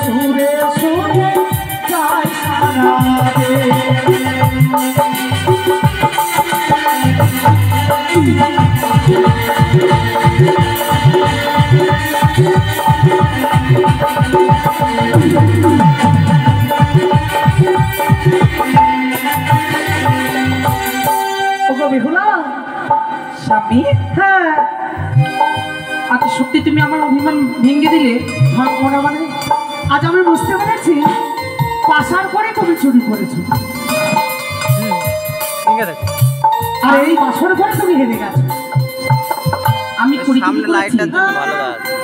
সুরে সুরে যায় সারা স্বামী, হ্যাঁ আচ্ছা সত্যি তুমি আমার অভিমান ভেঙে দিলে? মনে মানে আজ আমি বুঝতে পেরেছি পাশার করে তুমি চুরি করেছো, আর এই বাসর করে তুমি হেরে গেছো। আমি করি কি সামনে লাইটটা করেছি? দিলে ভালো দাঁড়াচ্ছে।